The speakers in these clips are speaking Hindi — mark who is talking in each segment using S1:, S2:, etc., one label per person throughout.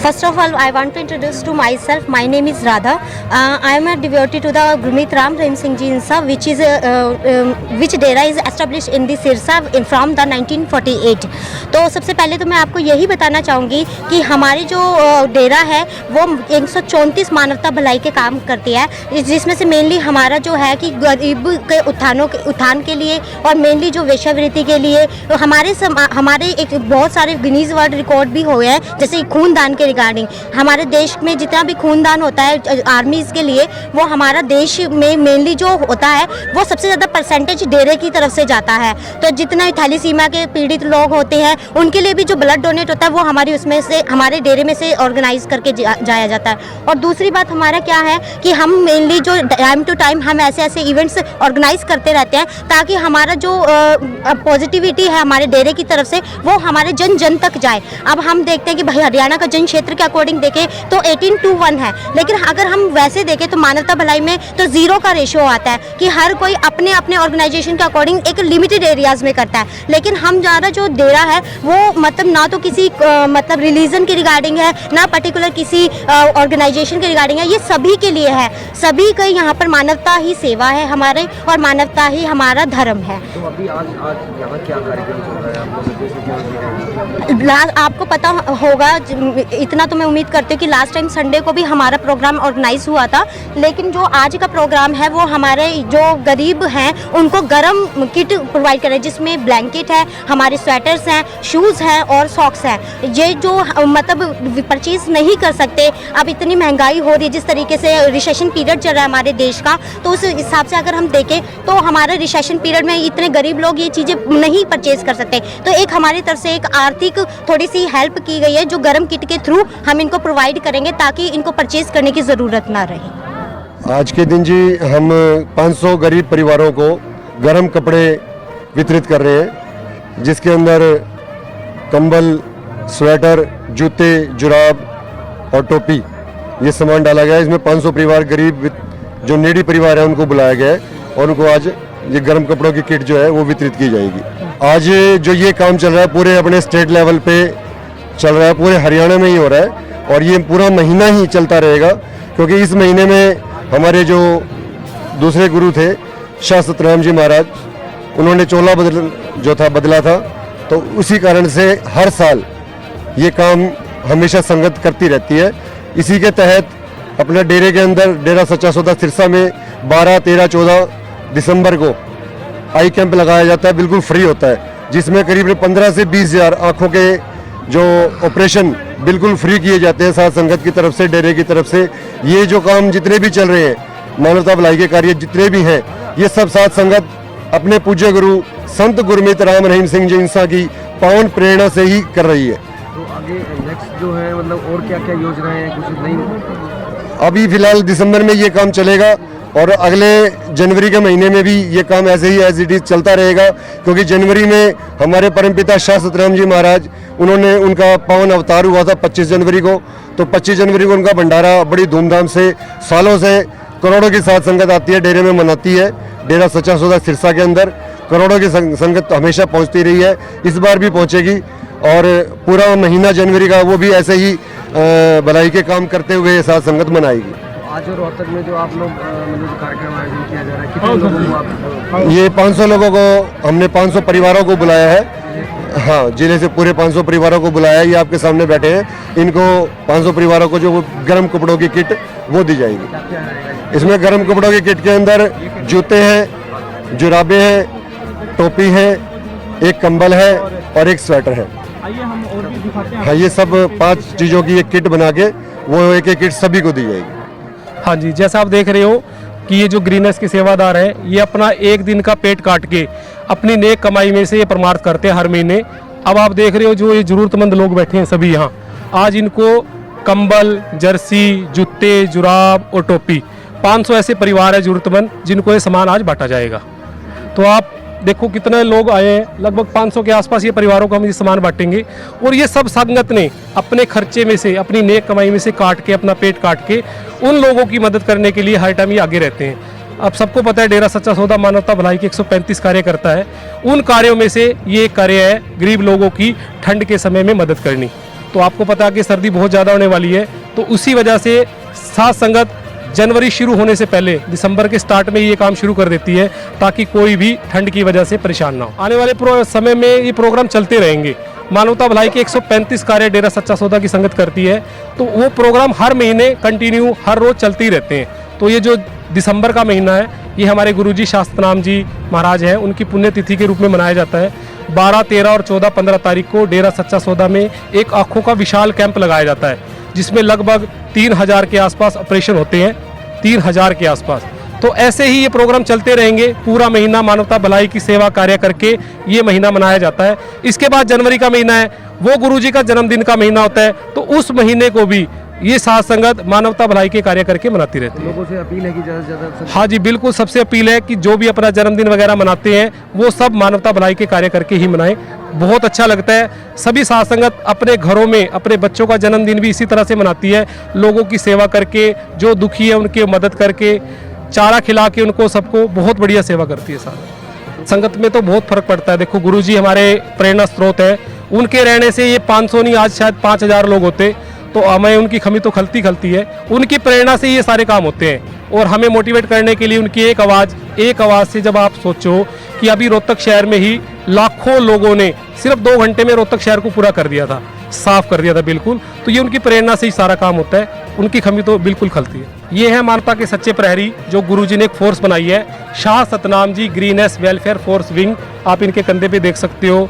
S1: First of all, I want to introduce to myself. My name is Radha. I am a devotee to the Gurmeet Ram Rahim Singh Ji Insa, which dera is established in the Sirsa from the 1948. तो सबसे पहले तो मैं आपको यही बताना चाहूँगी कि हमारी जो डेरा है वो 134 मानवता भलाई के काम करती है, जिसमें से मेनली हमारा जो है कि गरीब के उत्थान के लिए और मेनली जो वेश्यावृत्ति के लिए हमारे एक बहुत सारे गिनीज वर्ल्ड रिकॉर्ड भी हुए हैं, जैसे खूनदान के रिगार्डिंग। हमारे देश में जितना भी खूनदान होता है आर्मीज़ के लिए, वो हमारा देश में मेनली जो होता है वो सबसे ज़्यादा परसेंटेज डेरे की तरफ से जाता है। तो जितना थैलीसीमिया के पीड़ित लोग होते हैं उनके लिए भी जो ब्लड डोनेट होता है वो हमारे डेरे में से ऑर्गेनाइज करके जाया जाता है। और दूसरी बात हमारा क्या है कि हम मेनली जो टाइम टू टाइम हम ऐसे इवेंट्स ऑर्गेनाइज करते रहते हैं ताकि हमारा जो पॉजिटिविटी है हमारे डेरे की तरफ से वो हमारे जन जन तक जाए। अब हम देखते हैं कि भाई हरियाणा का जन क्षेत्र के अकॉर्डिंग देखें तो 18:1 है, लेकिन अगर हम वैसे देखें तो मानवता भलाई में तो 0 का रेशियो आता है कि हर कोई अपने अपने ऑर्गेनाइजेशन के अकॉर्डिंग एक लिमिटेड एरियाज में करता है। लेकिन हम ज़्यादा जो डेरा है वो मतलब ना तो किसी मतलब रिलीजन के रिगार्डिंग है, ना पर्टिकुलर किसी ऑर्गेनाइजेशन के रिगार्डिंग है, ये सभी के लिए है। सभी का यहाँ पर मानवता ही सेवा है हमारे, और मानवता ही हमारा धर्म है।
S2: तो अभी आज यहाँ क्या कार्यक्रम चल रहा है
S1: आपको पता होगा, इतना तो मैं उम्मीद करती हूँ कि लास्ट टाइम संडे को भी हमारा प्रोग्राम ऑर्गेनाइज हुआ था, लेकिन जो आज का प्रोग्राम है वो हमारे जो गरीब हैं उनको गर्म किट प्रोवाइड कर रहे हैं, जिसमें ब्लैंकेट है, हमारे स्वेटर्स हैं, शूज़ हैं और सॉक्स हैं। ये जो मतलब परचेज नहीं कर सकते, अब इतनी महंगाई हो रही है, जिस तरीके से रिसेशन पीरियड चल रहा है हमारे देश का, तो उस हिसाब से अगर हम देखें तो हमारे रिसेशन पीरियड में इतने गरीब लोग ये चीज़ें नहीं परचेज कर सकते। तो एक हमारी तरफ से एक आर्थिक थोड़ी सी हेल्प की गई है जो गर्म किट के थ्रू हम इनको प्रोवाइड करेंगे ताकि इनको परचेज करने की ज़रूरत ना रहे।
S3: आज के दिन जी हम 500 गरीब परिवारों को गर्म कपड़े वितरित कर रहे हैं, जिसके अंदर कंबल, स्वेटर, जूते, जुराब और टोपी ये सामान डाला गया है। इसमें 500 परिवार गरीब जो नीडी परिवार है उनको बुलाया गया है और उनको आज ये गर्म कपड़ों की किट जो है वो वितरित की जाएगी। आज जो ये काम चल रहा है पूरे अपने स्टेट लेवल पे चल रहा है, पूरे हरियाणा में ही हो रहा है और ये पूरा महीना ही चलता रहेगा, क्योंकि इस महीने में हमारे जो दूसरे गुरु थे शाह सतराम जी महाराज, उन्होंने चोला बदला था, तो उसी कारण से हर साल ये काम हमेशा संगत करती रहती है। इसी के तहत अपने डेरे के अंदर डेरा सच्चा सौदा सिरसा में 12, 13, 14 दिसंबर को आई कैंप लगाया जाता है, बिल्कुल फ्री होता है, जिसमें करीब 15 से 20 हज़ार आँखों के जो ऑपरेशन बिल्कुल फ्री किए जाते हैं साथ संगत की तरफ से, डेरे की तरफ से। ये जो काम जितने भी चल रहे हैं मानवता भलाई के कार्य जितने भी हैं, ये सब साथ संगत अपने पूज्य गुरु संत गुरमीत राम रहीम सिंह जी इंसा की पावन प्रेरणा से ही कर रही है।
S2: तो आगे नेक्स्ट जो है मतलब और क्या क्या योजनाएं हैं, कुछ नहीं?
S3: अभी फिलहाल दिसंबर में ये काम चलेगा और अगले जनवरी के महीने में भी ये काम ऐसे ही एज इट इज चलता रहेगा, क्योंकि जनवरी में हमारे परमपिता शाह सतराम जी महाराज उनका पावन अवतार हुआ था 25 जनवरी को। तो 25 जनवरी को उनका भंडारा बड़ी धूमधाम से सालों से करोड़ों की साथ संगत आती है, डेरे में मनाती है। डेरा सच्चा सौदा सिरसा के अंदर करोड़ों की संगत हमेशा पहुंचती रही है, इस बार भी पहुंचेगी और पूरा महीना जनवरी का वो भी ऐसे ही भलाई के काम करते हुए साथ संगत मनाएगी।
S2: आज और रोहतक में जो आप लोग मतलब कार्यक्रम आयोजन किया जा रहा है, कितने लोगों को आप?
S3: ये 500 लोगों को हमने 500 परिवारों को बुलाया है। हाँ, जिले से पूरे 500 परिवारों को बुलाया है। ये आपके सामने बैठे हैं, इनको 500 परिवारों को जो गर्म कपड़ों की किट वो दी जाएगी। इसमें गर्म कपड़ों की किट के अंदर जूते हैं, जुराबे हैं, टोपी है, एक कंबल है और एक स्वेटर है।
S2: हम और भी दिखाते हैं।
S3: हाँ, ये सब 5 चीज़ों की एक किट बना के वो एक किट सभी को दी जाएगी।
S4: हाँ जी, जैसा आप देख रहे हो कि ये जो ग्रीनर्स के सेवादार हैं, ये अपना एक दिन का पेट काट के अपनी नेक कमाई में से ये परमार्थ करते हैं हर महीने। अब आप देख रहे हो जो ये ज़रूरतमंद लोग बैठे हैं सभी यहाँ, आज इनको कंबल, जर्सी, जूते, जुराब और टोपी 500 ऐसे परिवार है ज़रूरतमंद जिनको ये सामान आज बांटा जाएगा। तो आप देखो कितने लोग आए हैं, लगभग 500 के आसपास ये परिवारों को हम ये सामान बांटेंगे और ये सब संगत ने अपने खर्चे में से, अपनी नेक कमाई में से काट के, अपना पेट काट के उन लोगों की मदद करने के लिए हर टाइम ये आगे रहते हैं। अब सबको पता है डेरा सच्चा सौदा मानवता भलाई के 135 कार्य करता है, उन कार्यों में से ये कार्य है गरीब लोगों की ठंड के समय में मदद करनी। तो आपको पता है कि सर्दी बहुत ज़्यादा होने वाली है, तो उसी वजह से साथ संगत जनवरी शुरू होने से पहले दिसंबर के स्टार्ट में ये काम शुरू कर देती है, ताकि कोई भी ठंड की वजह से परेशान ना हो। आने वाले समय में ये प्रोग्राम चलते रहेंगे। मानवता भलाई के 135 कार्य डेरा सच्चा सौदा की संगत करती है, तो वो प्रोग्राम हर महीने कंटिन्यू हर रोज चलते ही रहते हैं। तो ये जो दिसंबर का महीना है, ये हमारे गुरुजी शास्त्रनाम जी महाराज हैं, उनकी पुण्यतिथि के रूप में मनाया जाता है। 12, 13 और 14, 15 तारीख को डेरा सच्चा सौदा में एक आँखों का विशाल कैंप लगाया जाता है, जिसमें लगभग 3000 के आसपास ऑपरेशन होते हैं, 3000 के आसपास। तो ऐसे ही ये प्रोग्राम चलते रहेंगे। पूरा महीना मानवता भलाई की सेवा कार्य करके ये महीना मनाया जाता है। इसके बाद जनवरी का महीना है, वो गुरुजी का जन्मदिन का महीना होता है, तो उस महीने को भी ये साथ संगत मानवता भलाई के कार्य करके मनाती रहती है।
S2: लोगों से अपील है कि ज़्यादा से ज़्यादा।
S4: हाँ जी, बिल्कुल, सबसे अपील है कि जो भी अपना जन्मदिन वगैरह मनाते हैं वो सब मानवता भलाई के कार्य करके ही मनाएं। बहुत अच्छा लगता है। सभी साथ संगत अपने घरों में अपने बच्चों का जन्मदिन भी इसी तरह से मनाती है, लोगों की सेवा करके, जो दुखी है उनकी मदद करके, चारा खिला के उनको सबको बहुत बढ़िया सेवा करती है। साथ संगत में तो बहुत फर्क पड़ता है। देखो, गुरुजी हमारे प्रेरणा स्रोत है, उनके रहने से ये 500 नहीं, आज शायद 5000 लोग होते, तो हमें उनकी कमी तो खलती है। उनकी प्रेरणा से ये सारे काम होते हैं, और हमें मोटिवेट करने के लिए उनकी एक आवाज़ से, जब आप सोचो कि अभी रोहतक शहर में ही लाखों लोगों ने सिर्फ 2 घंटे में रोहतक शहर को पूरा कर दिया था, साफ कर दिया था बिल्कुल, तो ये उनकी प्रेरणा से ही सारा काम होता है। उनकी कमी तो बिल्कुल खलती है। ये है मानवता के सच्चे प्रहरी, जो गुरुजी ने एक फोर्स बनाई है, Shah Satnam ji greenish welfare force wing. आप इनके कंधे पे देख सकते हो।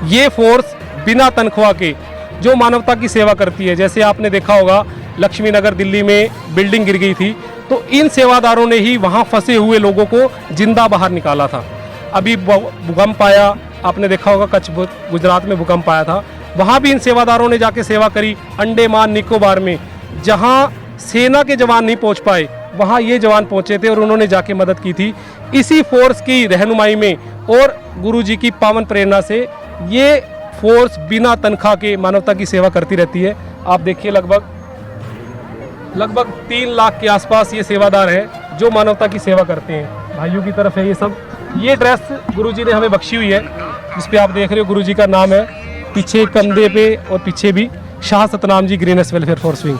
S4: ये फोर्स बिना तनख्वाह के जो मानवता की सेवा करती है। जैसे आपने देखा होगा, लक्ष्मी नगर दिल्ली में बिल्डिंग गिर गई थी, तो इन सेवादारों ने ही वहाँ फंसे हुए लोगों को जिंदा बाहर निकाला था। अभी भूकंप आया, आपने देखा होगा, कच्छ गुजरात में भूकंप आया था, वहाँ भी इन सेवादारों ने जाके सेवा करी। अंडमान निकोबार में जहाँ सेना के जवान नहीं पहुँच पाए, वहाँ ये जवान पहुँचे थे और उन्होंने जाके मदद की थी। इसी फोर्स की रहनुमाई में और गुरुजी की पावन प्रेरणा से ये फोर्स बिना तनख्वाह के मानवता की सेवा करती रहती है। आप देखिए, लगभग 3 लाख के आसपास ये सेवादार हैं जो मानवता की सेवा करते हैं। भाइयों की तरफ है ये सब। ये ड्रेस गुरुजी ने हमें बख्शी हुई है, जिस पे आप देख रहे हो गुरुजी का नाम है, पीछे कंधे पे और पीछे भी Shah Satnam ji greenish welfare force wing.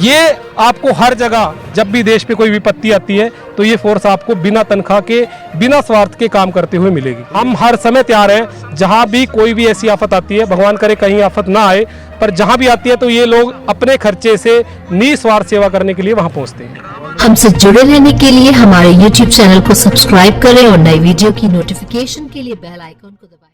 S4: ये आपको हर जगह, जब भी देश पे कोई विपत्ति आती है, तो ये फोर्स आपको बिना तनख्वाह के, बिना स्वार्थ के काम करते हुए मिलेगी। हम हर समय तैयार हैं, जहां भी कोई भी ऐसी आफत आती है, भगवान करे कहीं आफत ना आए, पर जहां भी आती है तो ये लोग अपने खर्चे से निस्वार्थ सेवा करने के लिए वहां पहुंचते हैं।
S5: हमसे जुड़े रहने के लिए हमारे YouTube चैनल को सब्सक्राइब करें और नई वीडियो की नोटिफिकेशन के लिए बेल आइकॉन को दबाएं।